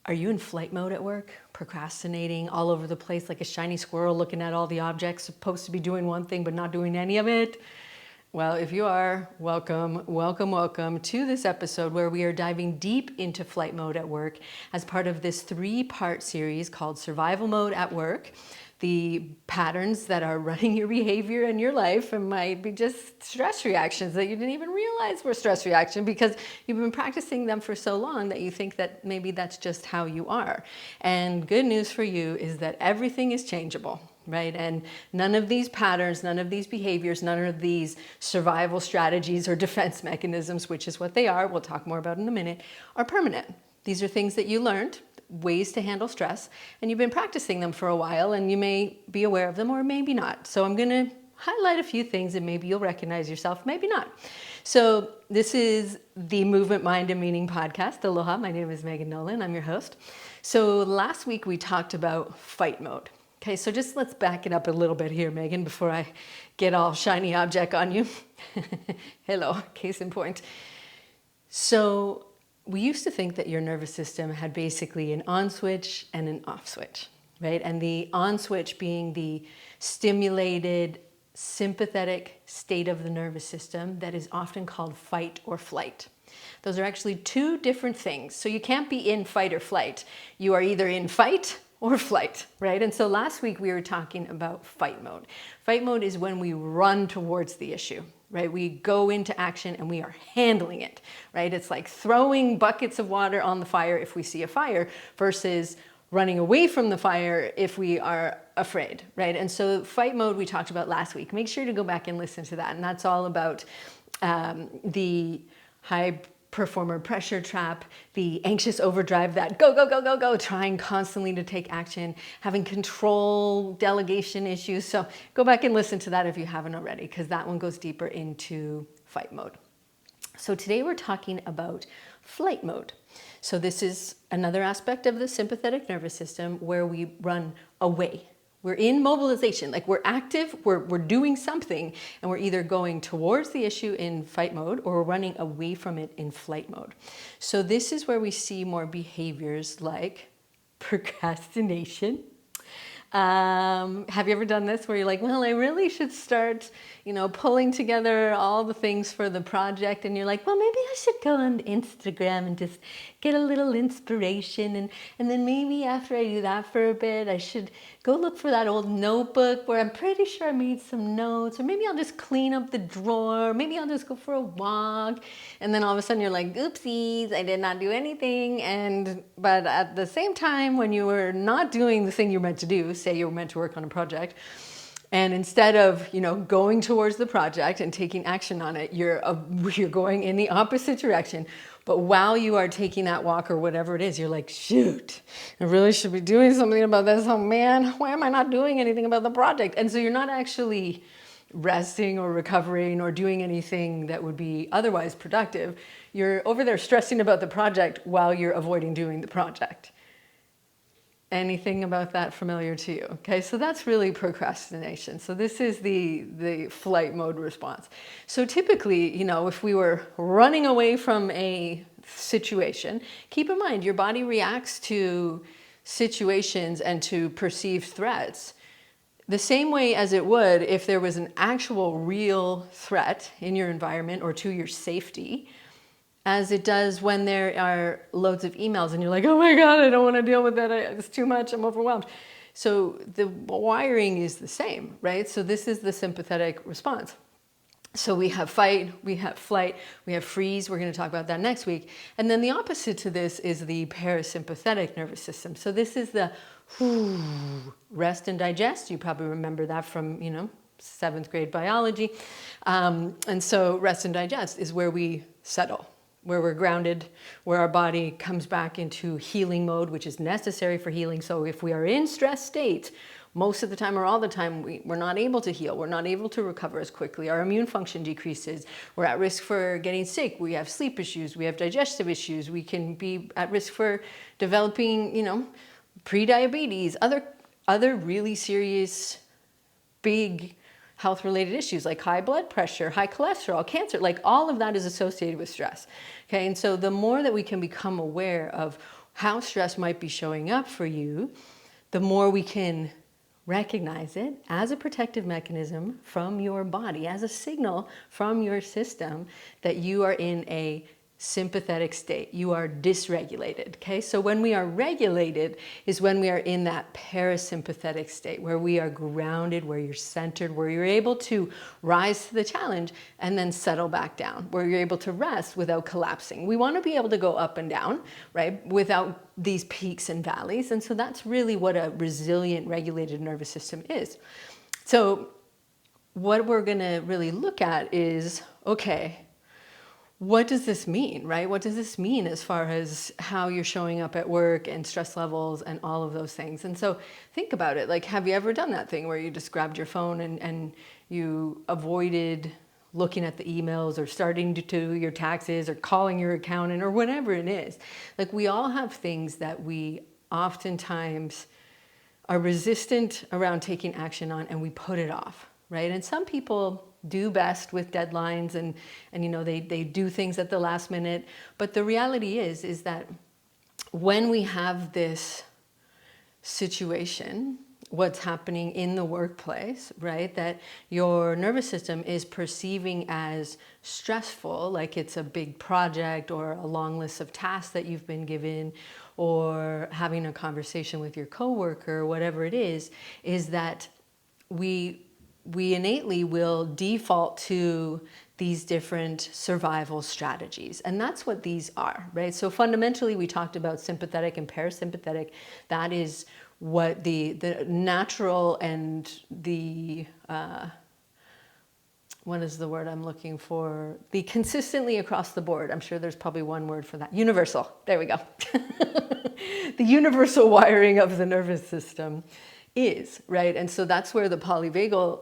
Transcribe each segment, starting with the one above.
Are you in flight mode at work? Procrastinating all over the place like a shiny squirrel looking at all the objects, supposed to be doing one thing but not doing any of it? Well, if you are, welcome, welcome, welcome to this episode where we are diving deep into flight mode at work as part of this 3-part series called Survival Mode at Work. The patterns that are running your behavior and your life and might be just stress reactions that you didn't even realize were stress reaction because you've been practicing them for so long that you think that maybe that's just how you are. And good news for you is that everything is changeable. Right? And none of these patterns, none of these behaviors, none of these survival strategies or defense mechanisms, which is what they are, we'll talk more about in a minute, are permanent. These are things that you learned, ways to handle stress, and you've been practicing them for a while and you may be aware of them or maybe not. So I'm going to highlight a few things and maybe you'll recognize yourself, maybe not. So this is the Movement, Mind, and Meaning podcast. Aloha, my name is Megan Nolan, I'm your host. So last week we talked about fight mode. Okay, so just let's back it up a little bit here, Megan, before I get all shiny object on you. Hello, case in point. So we used to think that your nervous system had basically an on switch and an off switch, right? And the on switch being the stimulated sympathetic state of the nervous system that is often called fight or flight. Those are actually two different things. So you can't be in fight or flight. You are either in fight or flight, right? And so last week we were talking about fight mode. Fight mode is when we run towards the issue, right? We go into action and we are handling it, right? It's like throwing buckets of water on the fire if we see a fire versus running away from the fire if we are afraid, right? And so fight mode we talked about last week. Make sure to go back and listen to that. And that's all about the high performer pressure trap, the anxious overdrive, that go, go, go, go, go, trying constantly to take action, having control, delegation issues. So go back and listen to that if you haven't already, because that one goes deeper into fight mode. So today we're talking about flight mode. So this is another aspect of the sympathetic nervous system where we run away. We're in mobilization, like we're active, we're doing something, and we're either going towards the issue in fight mode or we're running away from it in flight mode. So this is where we see more behaviors like procrastination. Have you ever done this where you're like, well, I really should start, pulling together all the things for the project, and you're like, well, maybe I should go on Instagram and just get a little inspiration, and then maybe after I do that for a bit, I should go look for that old notebook where I'm pretty sure I made some notes, or maybe I'll just clean up the drawer, maybe I'll just go for a walk, and then all of a sudden you're like, oopsies, I did not do anything, but at the same time, when you were not doing the thing you're meant to do, say you were meant to work on a project, and instead of going towards the project and taking action on it, you're going in the opposite direction. But while you are taking that walk or whatever it is, you're like, shoot, I really should be doing something about this. Oh man, why am I not doing anything about the project? And so you're not actually resting or recovering or doing anything that would be otherwise productive. You're over there stressing about the project while you're avoiding doing the project. Anything about that familiar to you? Okay, so that's really procrastination. So this is the flight mode response. So typically, if we were running away from a situation, keep in mind your body reacts to situations and to perceived threats the same way as it would if there was an actual real threat in your environment or to your safety, as it does when there are loads of emails and you're like, oh my God, I don't want to deal with that. It's too much. I'm overwhelmed. So the wiring is the same, right? So this is the sympathetic response. So we have fight, we have flight, we have freeze. We're going to talk about that next week. And then the opposite to this is the parasympathetic nervous system. So this is the rest and digest. You probably remember that from, 7th grade biology. And so rest and digest is where we settle, where we're grounded, where our body comes back into healing mode, which is necessary for healing. So if we are in stress state, most of the time or all the time, we're not able to heal. We're not able to recover as quickly. Our immune function decreases. We're at risk for getting sick. We have sleep issues. We have digestive issues. We can be at risk for developing, pre-diabetes, other really serious, big health-related issues like high blood pressure, high cholesterol, cancer, like all of that is associated with stress. Okay, and so the more that we can become aware of how stress might be showing up for you, the more we can recognize it as a protective mechanism from your body, as a signal from your system that you are in a sympathetic state. You are dysregulated, okay? So when we are regulated is when we are in that parasympathetic state, where we are grounded, where you're centered, where you're able to rise to the challenge and then settle back down, where you're able to rest without collapsing. We want to be able to go up and down, right? Without these peaks and valleys. And so that's really what a resilient, regulated nervous system is. So what we're going to really look at is, okay, what does this mean, right? What does this mean as far as how you're showing up at work and stress levels and all of those things? And so think about it. Like, have you ever done that thing where you just grabbed your phone and you avoided looking at the emails or starting to do your taxes or calling your accountant or whatever it is? Like, we all have things that we oftentimes are resistant around taking action on, and we put it off, right? And some people do best with deadlines and you know, they do things at the last minute. But the reality is that when we have this situation, what's happening in the workplace, right, that your nervous system is perceiving as stressful, like it's a big project or a long list of tasks that you've been given, or having a conversation with your coworker, whatever it is that we innately will default to these different survival strategies. And that's what these are, right? So fundamentally, we talked about sympathetic and parasympathetic. That is what the natural and the, what is the word I'm looking for? The consistently across the board. I'm sure there's probably one word for that. Universal. There we go. The universal wiring of the nervous system is, right? And so that's where the Polyvagal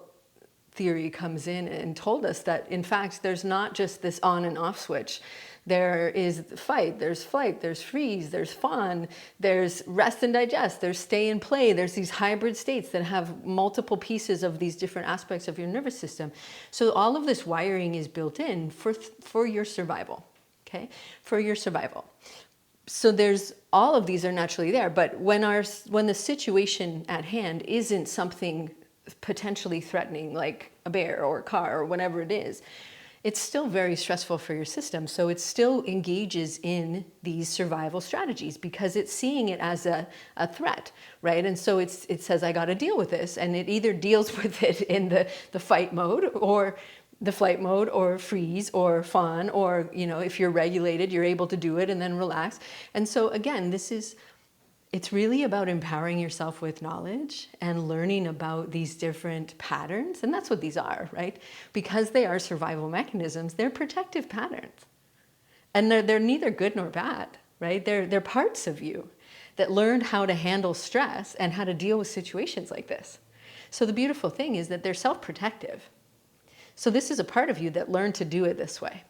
Theory comes in and told us that, in fact, there's not just this on and off switch. There is fight, there's flight, there's freeze, there's fawn, there's rest and digest, there's stay and play. There's these hybrid states that have multiple pieces of these different aspects of your nervous system. So all of this wiring is built in for your survival, okay? For your survival. So there's all of these are naturally there, but when the situation at hand isn't something potentially threatening, like a bear or a car or whatever it is, it's still very stressful for your system. So it still engages in these survival strategies because it's seeing it as a threat, right? And so it says, I got to deal with this. And it either deals with it in the fight mode or the flight mode or freeze or fawn, or, you know, if you're regulated, you're able to do it and then relax. And so again, it's really about empowering yourself with knowledge and learning about these different patterns. And that's what these are, right? Because they are survival mechanisms, they're protective patterns. And they're neither good nor bad, right? They're parts of you that learned how to handle stress and how to deal with situations like this. So the beautiful thing is that they're self-protective. So this is a part of you that learned to do it this way.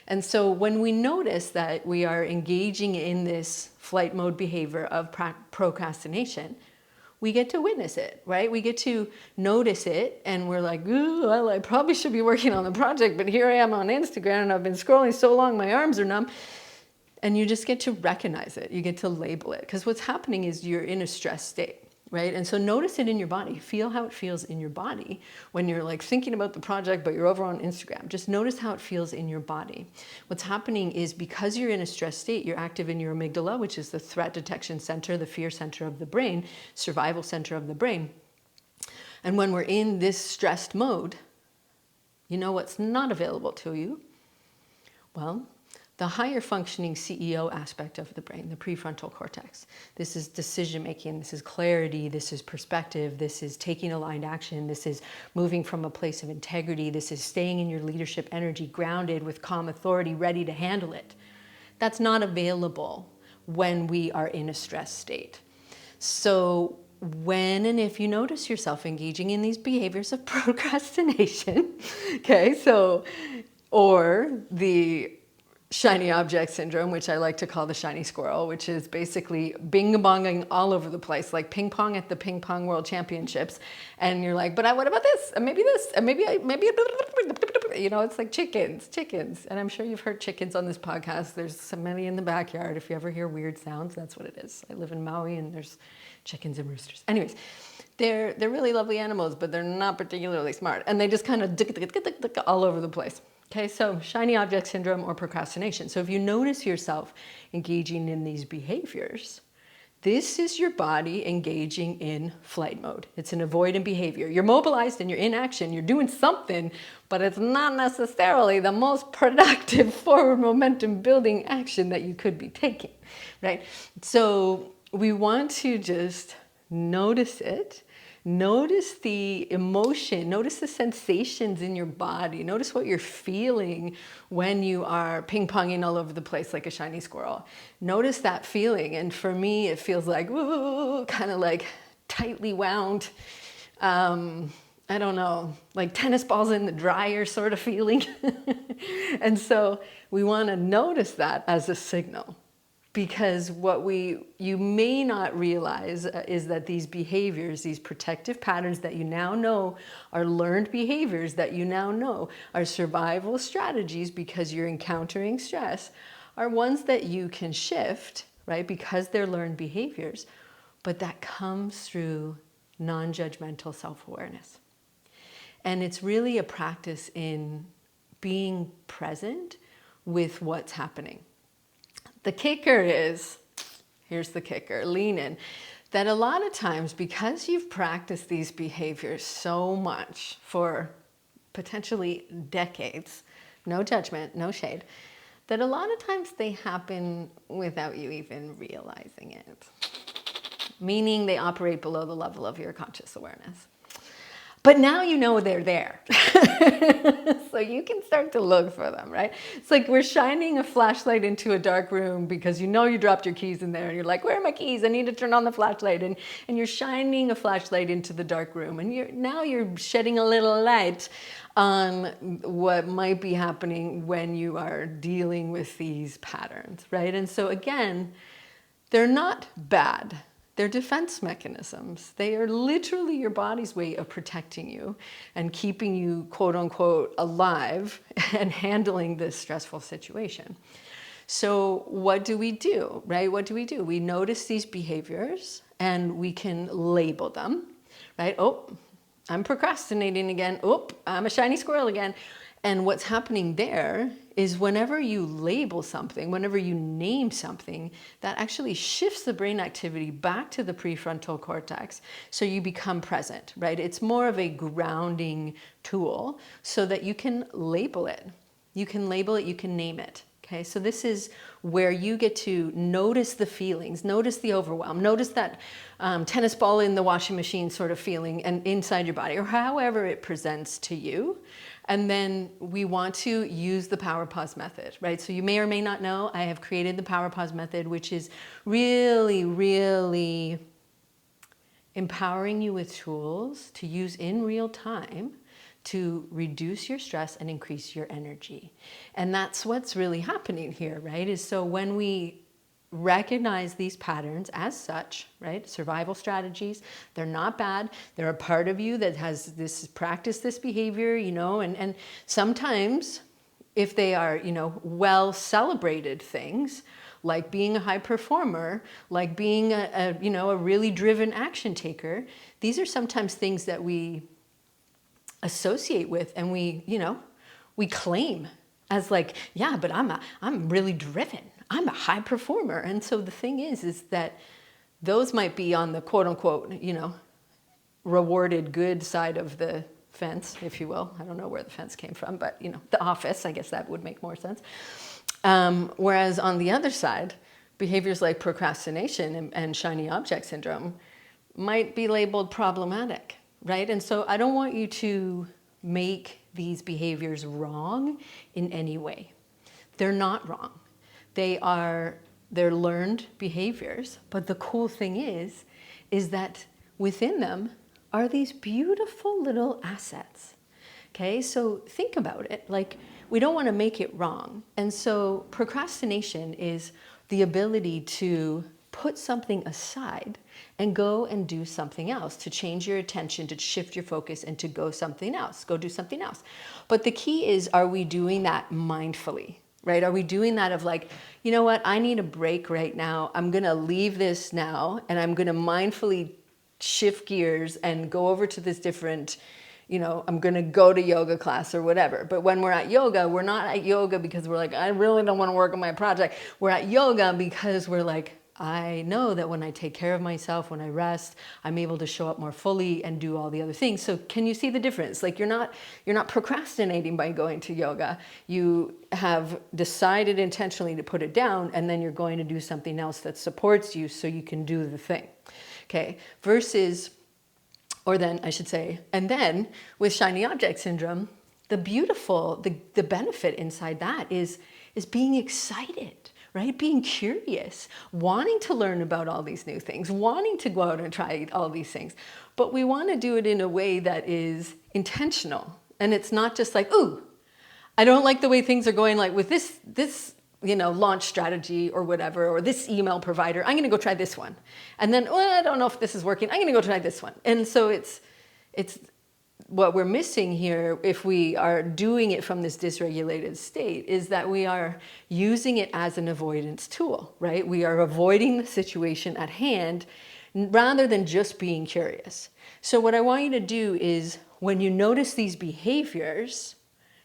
And so when we notice that we are engaging in this flight mode behavior of procrastination, we get to witness it, right? We get to notice it and we're like, ooh, well, I probably should be working on the project, but here I am on Instagram and I've been scrolling so long, my arms are numb. And you just get to recognize it. You get to label it. Because what's happening is you're in a stress state. Right? And so notice it in your body. Feel how it feels in your body when you're like thinking about the project, but you're over on Instagram. Just notice how it feels in your body. What's happening is because you're in a stress state, you're active in your amygdala, which is the threat detection center, the fear center of the brain, survival center of the brain. And when we're in this stressed mode, you know what's not available to you? Well, the higher functioning CEO aspect of the brain, the prefrontal cortex. This is decision making, this is clarity, this is perspective, this is taking aligned action, this is moving from a place of integrity, this is staying in your leadership energy, grounded with calm authority, ready to handle it. That's not available when we are in a stress state. So when and if you notice yourself engaging in these behaviors of procrastination, okay, so, or the shiny object syndrome, which I like to call the shiny squirrel, which is basically bing-bonging all over the place, like ping pong at the ping pong world championships. And you're like, but what about this? And maybe this, and maybe It's like chickens. And I'm sure you've heard chickens on this podcast. There's so many in the backyard. If you ever hear weird sounds, that's what it is. I live in Maui and there's chickens and roosters. Anyways, they're really lovely animals, but they're not particularly smart. And they just kind of all over the place. Okay, so shiny object syndrome or procrastination. So if you notice yourself engaging in these behaviors, this is your body engaging in flight mode. It's an avoidant behavior. You're mobilized and you're in action. You're doing something, but it's not necessarily the most productive forward momentum building action that you could be taking, right? So we want to just notice it. Notice the emotion, notice the sensations in your body, notice what you're feeling when you are ping-ponging all over the place like a shiny squirrel. Notice that feeling, and for me it feels like, woo, kind of like tightly wound, I don't know, like tennis balls in the dryer sort of feeling. And so we want to notice that as a signal. Because what you may not realize is that these behaviors, these protective patterns that you now know are learned behaviors that you now know are survival strategies because you're encountering stress, are ones that you can shift, right? Because they're learned behaviors, but that comes through non-judgmental self-awareness. And it's really a practice in being present with what's happening. The kicker is, here's the kicker, lean in, that a lot of times because you've practiced these behaviors so much for potentially decades, no judgment, no shade, that a lot of times they happen without you even realizing it. Meaning they operate below the level of your conscious awareness. But now you know they're there. So you can start to look for them, right? It's like we're shining a flashlight into a dark room because you know you dropped your keys in there and you're like, where are my keys? I need to turn on the flashlight. And you're shining a flashlight into the dark room. And now you're shedding a little light on what might be happening when you are dealing with these patterns, right? And so again, they're not bad. They're defense mechanisms. They are literally your body's way of protecting you and keeping you, quote unquote, alive and handling this stressful situation. So what do we do, right? What do? We notice these behaviors and we can label them, right? Oh, I'm procrastinating again. Oh, I'm a shiny squirrel again. And what's happening there is whenever you label something, whenever you name something, that actually shifts the brain activity back to the prefrontal cortex. So you become present, right? It's more of a grounding tool so that you can label it. You can label it, you can name it. Okay, so this is where you get to notice the feelings, notice the overwhelm, notice that tennis ball in the washing machine sort of feeling and inside your body, or however it presents to you. And then we want to use the power pause method, right? So you may or may not know, I have created the power pause method, which is really, really empowering you with tools to use in real time to reduce your stress and increase your energy. And that's what's really happening here, right? Is so when we recognize these patterns as such, right? Survival strategies, they're not bad. They're a part of you that has this practice, this behavior, and sometimes if they are, well celebrated things, like being a high performer, like being a really driven action taker, these are sometimes things that we associate with and we claim as like, yeah, but I'm really driven. I'm a high performer. And so the thing is that those might be on the quote unquote, rewarded good side of the fence, if you will. I don't know where the fence came from, but the office, I guess that would make more sense. Whereas on the other side, behaviors like procrastination and shiny object syndrome might be labeled problematic, right? And so I don't want you to make these behaviors wrong in any way. They're not wrong. They're learned behaviors, but the cool thing is that within them are these beautiful little assets. Okay, so think about it. Like, we don't want to make it wrong. And so procrastination is the ability to put something aside and go and do something else, to change your attention, to shift your focus, and to go do something else. But the key is, are we doing that mindfully, right? Are we doing that of like, you know what, I need a break right now. I'm going to leave this now and I'm going to mindfully shift gears and go over to this different, I'm going to go to yoga class or whatever. But when we're at yoga, we're not at yoga because we're like, I really don't want to work on my project. We're at yoga because we're like, I know that when I take care of myself, when I rest, I'm able to show up more fully and do all the other things. So can you see the difference? Like you're not procrastinating by going to yoga. You have decided intentionally to put it down, and then you're going to do something else that supports you so you can do the thing. Okay, and then with shiny object syndrome, the benefit inside that is being excited, right? Being curious, wanting to learn about all these new things, wanting to go out and try all these things. But we want to do it in a way that is intentional. And it's not just like, ooh, I don't like the way things are going, like with this launch strategy or whatever, or this email provider, I'm going to go try this one. And then, I don't know if this is working. I'm going to go try this one. And so it's what we're missing here, if we are doing it from this dysregulated state, is that we are using it as an avoidance tool, right? We are avoiding the situation at hand rather than just being curious. So what I want you to do is, when you notice these behaviors,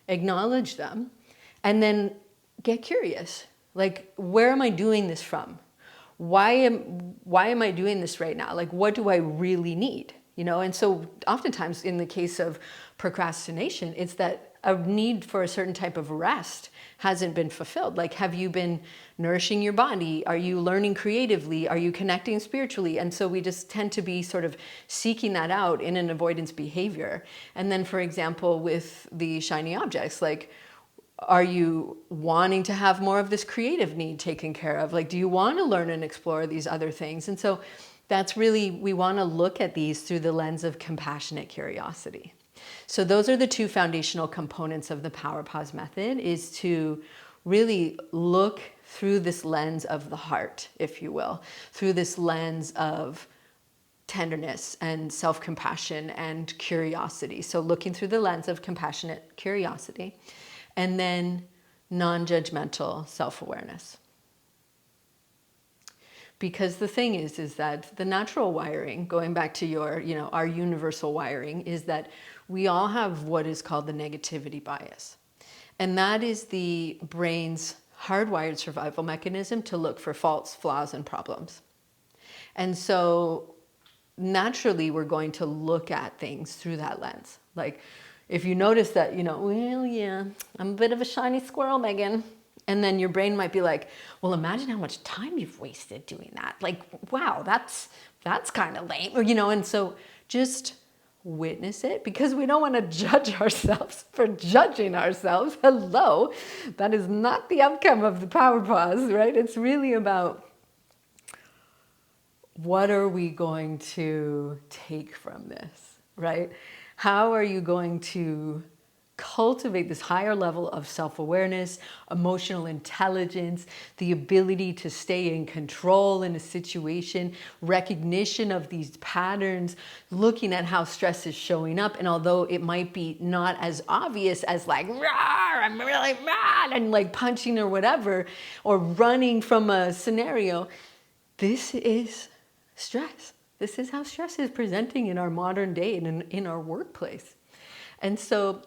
acknowledge them, and then get curious. Like, where am I doing this from? Why am I doing this right now? Like, what do I really need? And so oftentimes in the case of procrastination, it's that a need for a certain type of rest hasn't been fulfilled. Like, have you been nourishing your body? Are you learning creatively? Are you connecting spiritually? And so we just tend to be sort of seeking that out in an avoidance behavior. And then, for example, with the shiny objects, like, are you wanting to have more of this creative need taken care of? Like, do you want to learn and explore these other things? And so that's really, we want to look at these through the lens of compassionate curiosity. So those are the two foundational components of the Power Pause method, is to really look through this lens of the heart, if you will, through this lens of tenderness and self-compassion and curiosity. So looking through the lens of compassionate curiosity, and then non-judgmental self-awareness. Because the thing is that the natural wiring, going back to our universal wiring, is that we all have what is called the negativity bias. And that is the brain's hardwired survival mechanism to look for faults, flaws, and problems. And so naturally, we're going to look at things through that lens. Like, if you notice that, I'm a bit of a shiny squirrel, Megan. And then your brain might be like, well, imagine how much time you've wasted doing that. Like, wow, that's kind of lame. Or, and so just witness it, because we don't want to judge ourselves for judging ourselves. Hello, that is not the outcome of the Power Pause, right? It's really about, what are we going to take from this, right? How are you going to cultivate this higher level of self-awareness, emotional intelligence, the ability to stay in control in a situation, recognition of these patterns, looking at how stress is showing up. And although it might be not as obvious as like, "Rawr, I'm really mad," and like punching or whatever, or running from a scenario, this is stress. This is how stress is presenting in our modern day and in our workplace. And so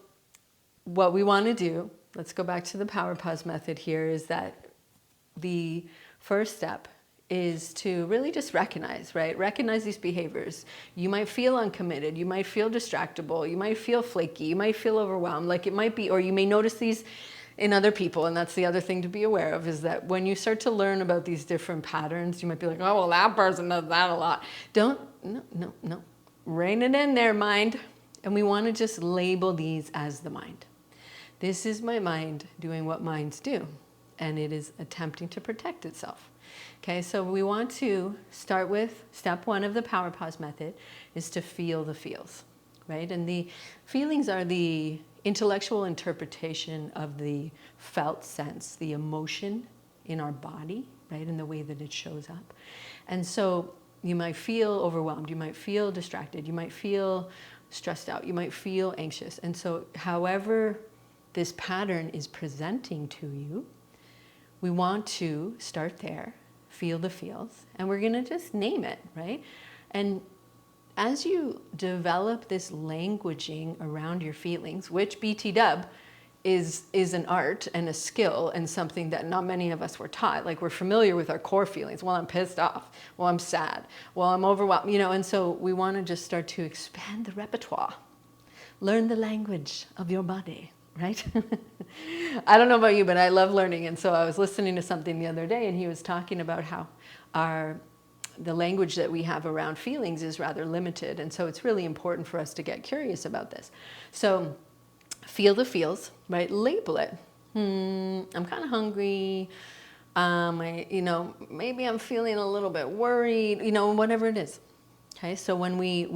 what we want to do, let's go back to the Power Pause method here, is that the first step is to really just recognize, right? Recognize these behaviors. You might feel uncommitted. You might feel distractible. You might feel flaky. You might feel overwhelmed. Like it might be, or you may notice these in other people. And that's the other thing to be aware of, is that when you start to learn about these different patterns, you might be like, oh, well, that person does that a lot. No. Rein it in there, mind. And we want to just label these as the mind. This is my mind doing what minds do, and it is attempting to protect itself. Okay, so we want to start with step one of the Power Pause method, is to feel the feels, right? And the feelings are the intellectual interpretation of the felt sense, the emotion in our body right? In the way that it shows up. And so you might feel overwhelmed, you might feel distracted, you might feel stressed out, you might feel anxious. And so however this pattern is presenting to you, we want to start there, feel the feels, and we're gonna just name it, right? And as you develop this languaging around your feelings, which BT-dub is an art and a skill and something that not many of us were taught. Like, we're familiar with our core feelings. Well, I'm pissed off. Well, I'm sad. Well, I'm overwhelmed. And so we want to just start to expand the repertoire. Learn the language of your body, right? I don't know about you, but I love learning. And so I was listening to something the other day, and he was talking about how the language that we have around feelings is rather limited. And so it's really important for us to get curious about this. So feel the feels, right? Label it. I'm kind of hungry. Maybe I'm feeling a little bit worried, whatever it is. Okay. So when we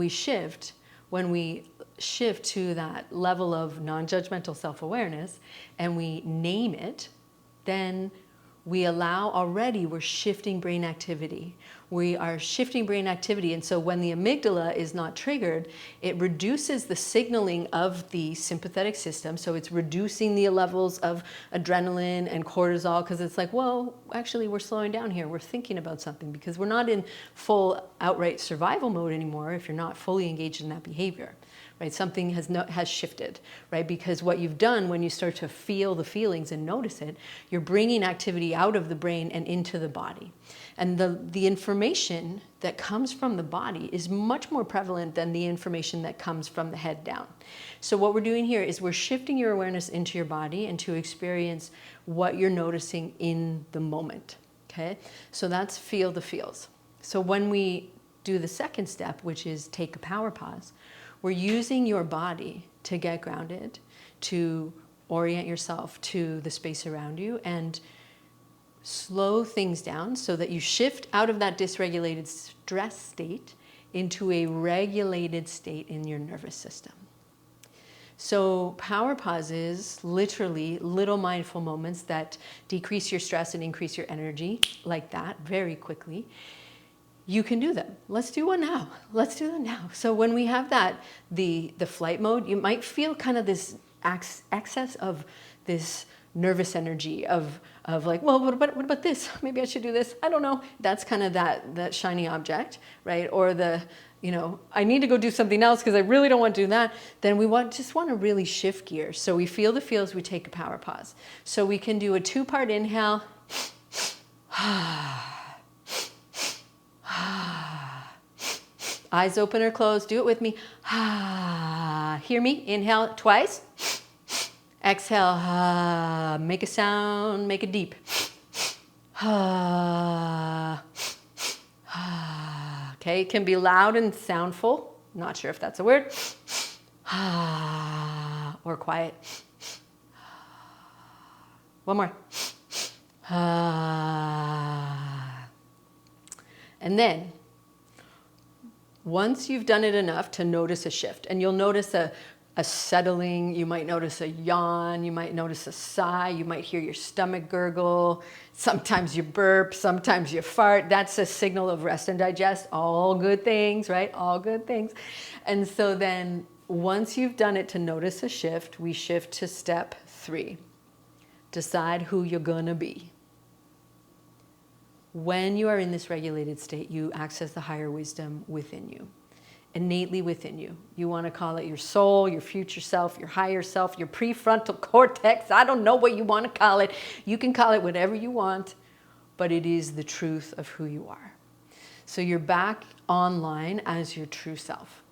shift to that level of non-judgmental self-awareness and we name it, then we're shifting brain activity. We are shifting brain activity. And so when the amygdala is not triggered, it reduces the signaling of the sympathetic system. So it's reducing the levels of adrenaline and cortisol, because it's like, well, actually we're slowing down here. We're thinking about something, because we're not in full outright survival mode anymore if you're not fully engaged in that behavior. Right? Something has shifted, right? Because what you've done when you start to feel the feelings and notice it, you're bringing activity out of the brain and into the body. And the information that comes from the body is much more prevalent than the information that comes from the head down. So what we're doing here is we're shifting your awareness into your body and to experience what you're noticing in the moment, okay? So that's feel the feels. So when we do the second step, which is take a power pause, we're using your body to get grounded, to orient yourself to the space around you, and slow things down so that you shift out of that dysregulated stress state into a regulated state in your nervous system. So power pauses, literally little mindful moments that decrease your stress and increase your energy, like that, very quickly. You can do them. Let's do one now. Let's do them now. So when we have that, the flight mode, you might feel kind of this excess of this nervous energy of like, well, what about this? Maybe I should do this. I don't know. That's kind of that shiny object, right? Or I need to go do something else because I really don't want to do that. Then we just want to really shift gears. So we feel the feels, we take a power pause. So we can do a 2-part inhale. Eyes open or closed. Do it with me. Hear me? Inhale twice. Exhale. Make a sound. Make it deep. Okay, it can be loud and soundful. Not sure if that's a word. Or quiet. One more. And then, once you've done it enough to notice a shift, and you'll notice a settling, you might notice a yawn, you might notice a sigh, you might hear your stomach gurgle, sometimes you burp, sometimes you fart. That's a signal of rest and digest. All good things, right? All good things. And so then once you've done it to notice a shift, we shift to step 3. Decide who you're gonna be. When you are in this regulated state, you access the higher wisdom within you, innately within you. You want to call it your soul, your future self, your higher self, your prefrontal cortex. I don't know what you want to call it. You can call it whatever you want, but it is the truth of who you are. So you're back online as your true self.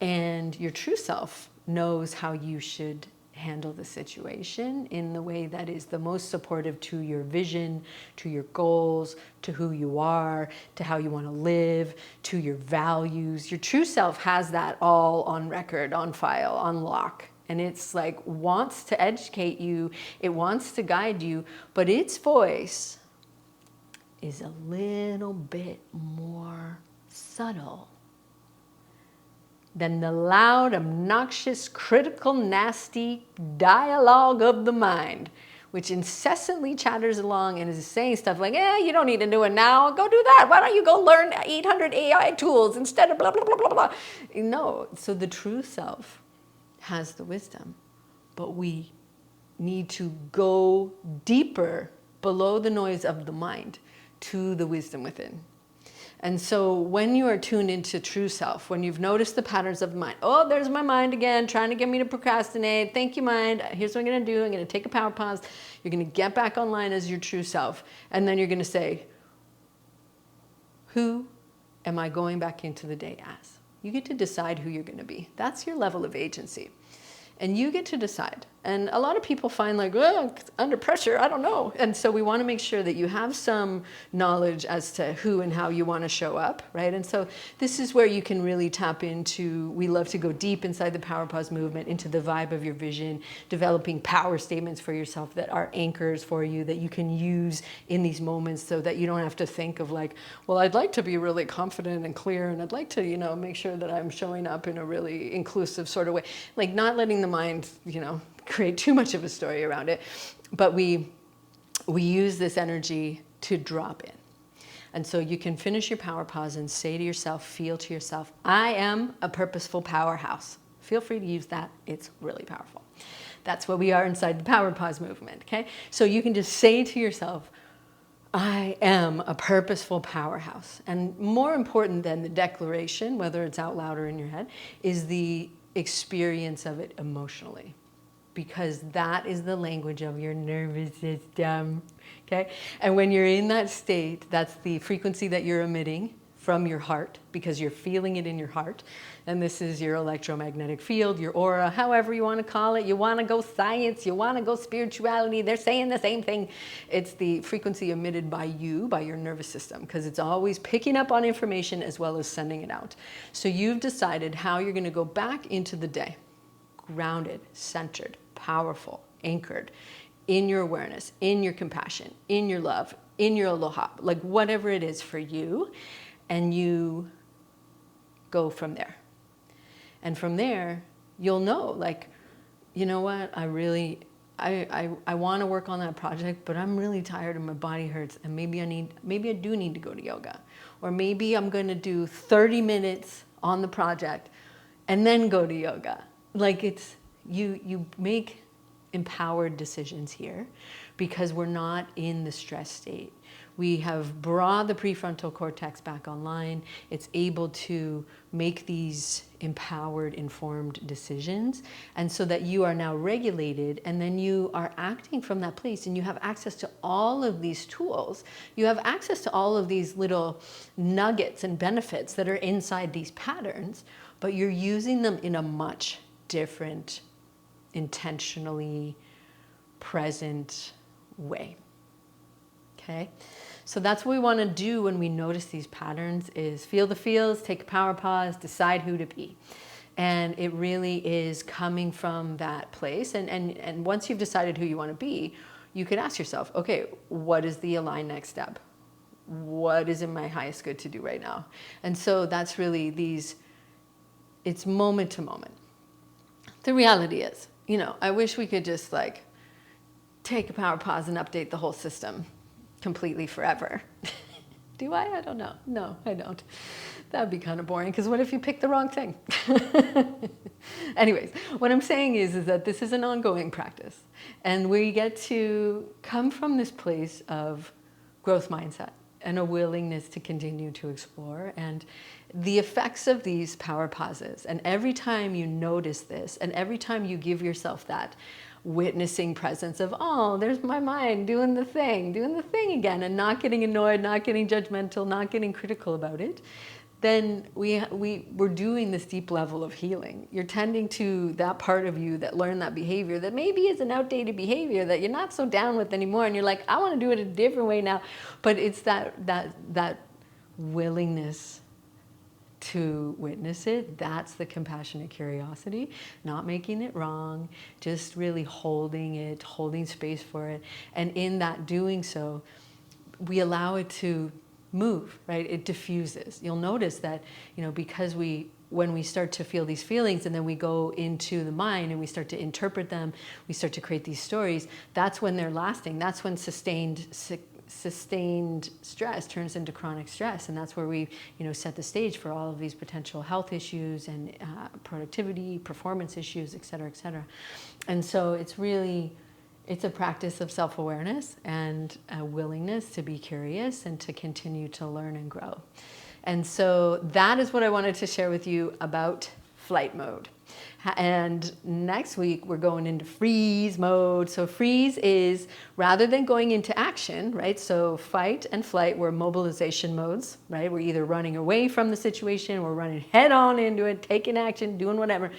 And your true self knows how you should handle the situation in the way that is the most supportive to your vision, to your goals, to who you are, to how you want to live, to your values. Your true self has that all on record, on file, on lock. And it's like wants to educate you, it wants to guide you, but its voice is a little bit more subtle than the loud, obnoxious, critical, nasty dialogue of the mind, which incessantly chatters along and is saying stuff like, you don't need to do it now. Go do that. Why don't you go learn 800 AI tools instead of blah, blah, blah, blah, blah. No, so the true self has the wisdom, but we need to go deeper below the noise of the mind to the wisdom within. And so when you are tuned into true self, when you've noticed the patterns of the mind, oh, there's my mind again, trying to get me to procrastinate. Thank you, mind. Here's what I'm going to do. I'm going to take a power pause. You're going to get back online as your true self. And then you're going to say, who am I going back into the day as? You get to decide who you're going to be. That's your level of agency. And you get to decide. And a lot of people find like, oh, under pressure, I don't know. And so we want to make sure that you have some knowledge as to who and how you want to show up, right? And so this is where you can really tap into, we love to go deep inside the Power Pause movement, into the vibe of your vision, developing power statements for yourself that are anchors for you that you can use in these moments so that you don't have to think of like, well, I'd like to be really confident and clear, and I'd like to, make sure that I'm showing up in a really inclusive sort of way. Like not letting the mind, create too much of a story around it, but we use this energy to drop in. And so you can finish your power pause and say to yourself, feel to yourself, I am a purposeful powerhouse. Feel free to use that. It's really powerful. That's what we are inside the power pause movement, okay? So you can just say to yourself, I am a purposeful powerhouse. And more important than the declaration, whether it's out loud or in your head, is the experience of it emotionally, because that is the language of your nervous system, okay? And when you're in that state, that's the frequency that you're emitting from your heart, because you're feeling it in your heart. And this is your electromagnetic field, your aura, however you want to call it. You want to go science, you want to go spirituality, they're saying the same thing. It's the frequency emitted by you, by your nervous system, because it's always picking up on information as well as sending it out. So you've decided how you're going to go back into the day, grounded, centered, powerful, anchored in your awareness, in your compassion, in your love, in your aloha, like whatever it is for you, and you go from there. And from there, you'll know, like, you know what, I want to work on that project, but I'm really tired and my body hurts, and maybe I do need to go to yoga, or maybe I'm going to do 30 minutes on the project and then go to yoga. Like it's, you make empowered decisions here because we're not in the stress state. We have brought the prefrontal cortex back online. It's able to make these empowered, informed decisions. And so that you are now regulated, and then you are acting from that place, and you have access to all of these tools. You have access to all of these little nuggets and benefits that are inside these patterns, but you're using them in a much different, intentionally present way. Okay? So that's what we want to do when we notice these patterns, is feel the feels, take a power pause, decide who to be. And it really is coming from that place. And once you've decided who you want to be, you could ask yourself, okay, what is the aligned next step? What is in my highest good to do right now? And so that's really it's moment to moment. The reality is, I wish we could just like take a power pause and update the whole system completely forever. Do I? I don't know. No, I don't. That'd be kind of boring, because what if you pick the wrong thing? Anyways, what I'm saying is that this is an ongoing practice, and we get to come from this place of growth mindset and a willingness to continue to explore, and the effects of these power pauses. And every time you notice this, and every time you give yourself that witnessing presence of, oh, there's my mind doing the thing again, and not getting annoyed, not getting judgmental, not getting critical about it, then we're doing this deep level of healing. You're tending to that part of you that learned that behavior that maybe is an outdated behavior that you're not so down with anymore, and you're like, I want to do it a different way now. But it's that willingness to witness it. That's the compassionate curiosity, not making it wrong, just really holding it, holding space for it. And in that doing so, we allow it to move, right? It diffuses. You'll notice that, because we when we start to feel these feelings and then we go into the mind and we start to interpret them, we start to create these stories, that's when they're lasting. That's when sustained stress turns into chronic stress, and that's where we set the stage for all of these potential health issues and productivity, performance issues, et cetera, et cetera. And so it's a practice of self-awareness and a willingness to be curious and to continue to learn and grow. And so that is what I wanted to share with you about flight mode. And next week, we're going into freeze mode. So freeze is, rather than going into action, right? So fight and flight were mobilization modes, right? We're either running away from the situation, we're running head on into it, taking action, doing whatever.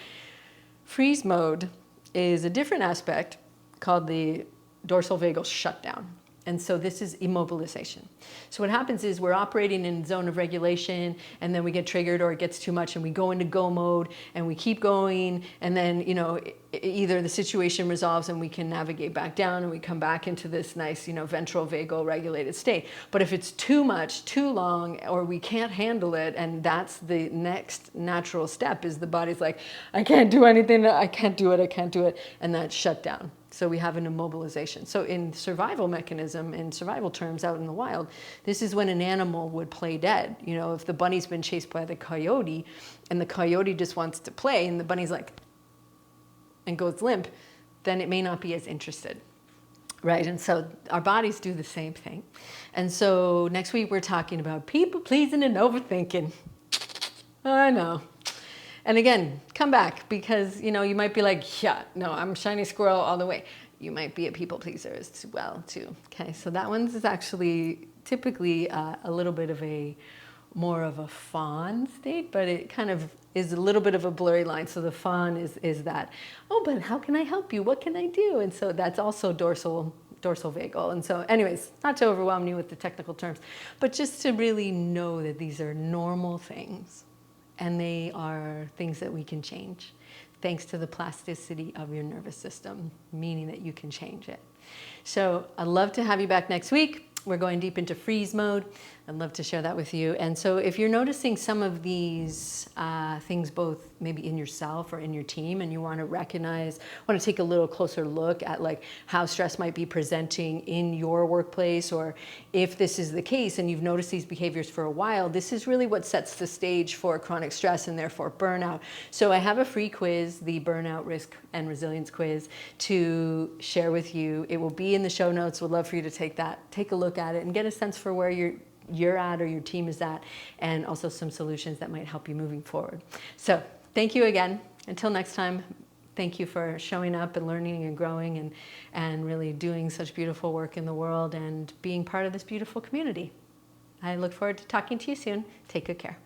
Freeze mode is a different aspect called the dorsal vagal shutdown. And so this is immobilization. So what happens is we're operating in a zone of regulation, and then we get triggered or it gets too much and we go into go mode and we keep going, and then either the situation resolves and we can navigate back down and we come back into this nice ventral vagal regulated state. But if it's too much, too long, or we can't handle it, and that's the next natural step, is the body's like, I can't do anything, I can't do it, and that's shut down. So we have an immobilization. So in survival mechanism, in survival terms out in the wild, this is when an animal would play dead. If the bunny's been chased by the coyote and the coyote just wants to play and the bunny's like, and goes limp, then it may not be as interested, right? And so our bodies do the same thing. And so next week we're talking about people pleasing and overthinking. I know. And again, come back, because, you might be like, yeah, no, I'm shiny squirrel all the way. You might be a people pleaser as well, too. Okay, so that one is actually typically a little bit of more of a fawn state, but it kind of is a little bit of a blurry line. So the fawn is that, oh, but how can I help you? What can I do? And so that's also dorsal vagal. And so anyways, not to overwhelm you with the technical terms, but just to really know that these are normal things. And they are things that we can change thanks to the plasticity of your nervous system, meaning that you can change it. So I'd love to have you back next week. We're going deep into freeze mode. I'd love to share that with you. And so if you're noticing some of these things, both maybe in yourself or in your team, and you want to take a little closer look at like how stress might be presenting in your workplace, or if this is the case and you've noticed these behaviors for a while, this is really what sets the stage for chronic stress and therefore burnout. So I have a free quiz, the Burnout Risk and Resilience Quiz, to share with you. It will be in the show notes. Would love for you to take a look at it and get a sense for where you're at or your team is at, and also some solutions that might help you moving forward. So thank you again. Until next time, thank you for showing up and learning and growing and really doing such beautiful work in the world and being part of this beautiful community. I look forward to talking to you soon. Take good care.